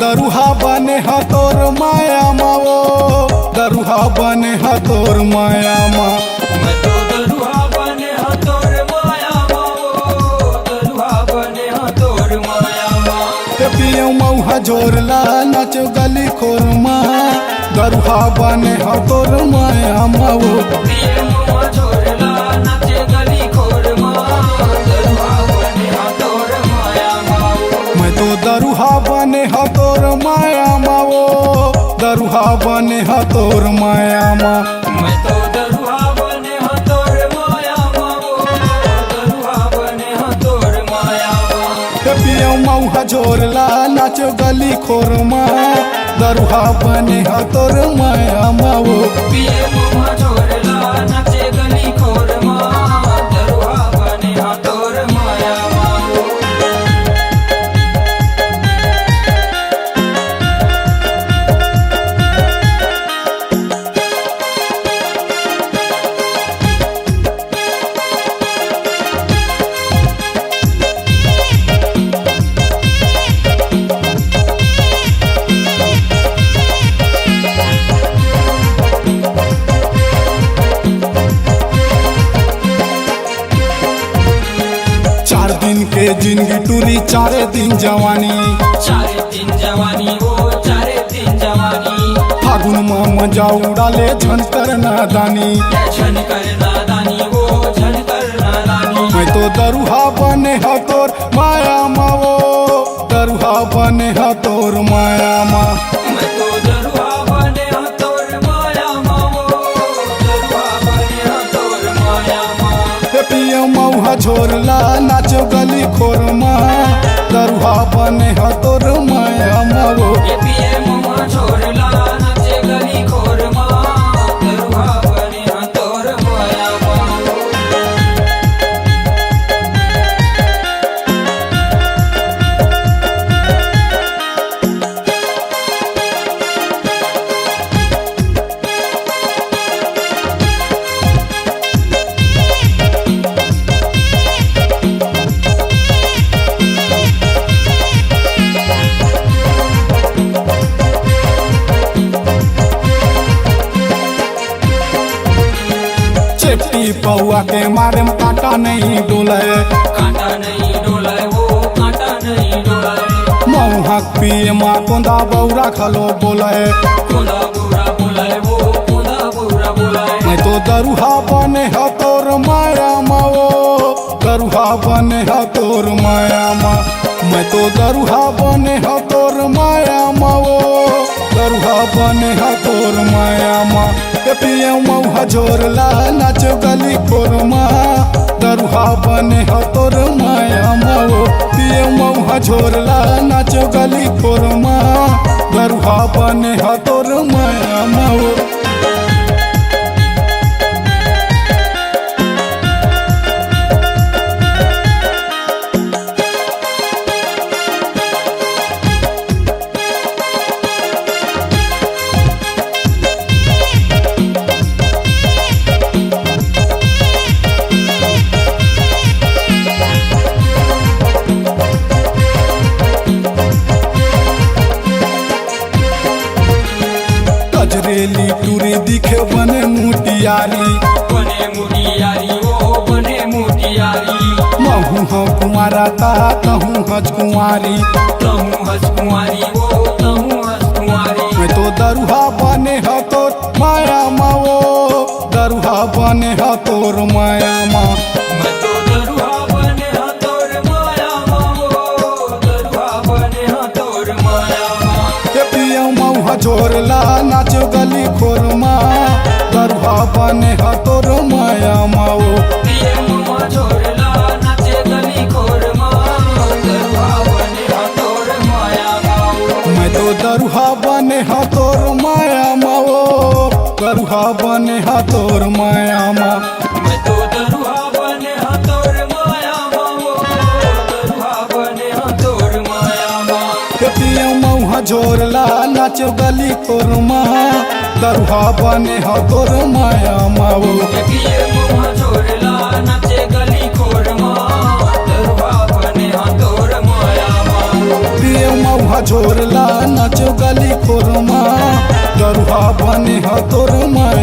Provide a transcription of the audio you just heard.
दरुहा बने हा तोर माया माओ, दरुहा बने हा तोर माया मा। मैं तो दरुहा बने हा तोर माया माओ, दरुहा बने हा तोर माया मा। पियो मऊहा जोरला नाच गली खोर मा, दरुहा बने हा तोर माया माओ। पिए मुआ छोड़ला नाचे गली खोर मा, दरुहा बने हा तोर माया माओ। मैं तो दरुहा बने हा तोर माया माओ, दरुहा बने हा तोर माया मा। मैं तो दरुहा बने हा तोर माया माओ, दरुहा बने हा तोर माया मा। पियो मऊहा जोरला नाच गली खोर मा, दरुहा बने हा तोर माया माओ। पिए मुआ छोड़ला नाचे गली खोर मा, दरुहा बने हा तोर माया माओ। चार दिन के जिंदगी टूरी चारे दिन जवानी, चारे दिन जवानी वो चारे दिन जवानी। फागुन में मजा उड़ाले झनकर नादानी। झन कर नादानी वो झन कर नादानी। मैं तो दरुहा बने हा तोर माया माओ, दरुहा बने हा तोर माया मा। मैं तो दरुहा बने हा तोर माया माओ, दरुहा बने हा तोर माया मा। पियो मऊहा झोरला नाच गली खोर मा, दरुहा बने हा तोर माया माओ। ये पिए मुआ छोड़ला नाचे गली खोर मा, दरुहा बने हा तोर माया माओ। चेपटी पौआ के मारे में कांटा नहीं डोले, कांटा नहीं डोलाए वो कांटा नहीं डोलाए। मऊहा पिए माँ कोंदा बौरा खलो बोले। कोंदा बुरा बुलाए वो कोंदा बुरा बुलाए। मैं तो दरुहा बने हा तोर माया माओ, दरुहा बने हा तोर माया मा। मैं तो दरुहा बने हा तोर माया माओ, दरुहा बने हा तोर माया मा। पियो मऊहा जोरला नाच गली खोर मा, दरुहा बने हा तोर माया माओ। पियो मऊहा झोरला नाच गली खोर मा, दरुहा बने हा तोर माया माओ। गजरेली टूरी दिखे बने मुटियारी, बने मुटियारी वो बने मुटियारी। महू हाँ कुंवारा ता कहूँ हज कुंवारी। तहूँ हस कुंवारी वो तहूँ हस कुंवारी। मैं तो दरुहा बने हा तोर माया माओ, दरुहा बने हा तोर माया मा। मैं तो दरुहा बने हा तोर माया माओ, दरुहा बने हा तोर माया मा। पियो मऊहा झोरला नाच गली खोर मा, दरुहा बने हा तोर माया माओ। पिए मुआ छोड़ला नाचे गली खोर मा, दरुहा बने हा तोर माया माओ। मैं तो दरुहा बने हा तोर माया माओ, दरुहा बने हा तोर माया मा। मैं तो दरुहा बने हा तोर माया माओ, दरुहा बने हा तोर माया मा। पियो मऊहा झोरला नाच गली खोर मा, दरुहा बने हा तोर माया माओ। पिए मुआ छोड़ला नाचे गली खोर मा, दरुहा बने हा तोर माया मा। पियो मऊहा झोरला हा तोर माया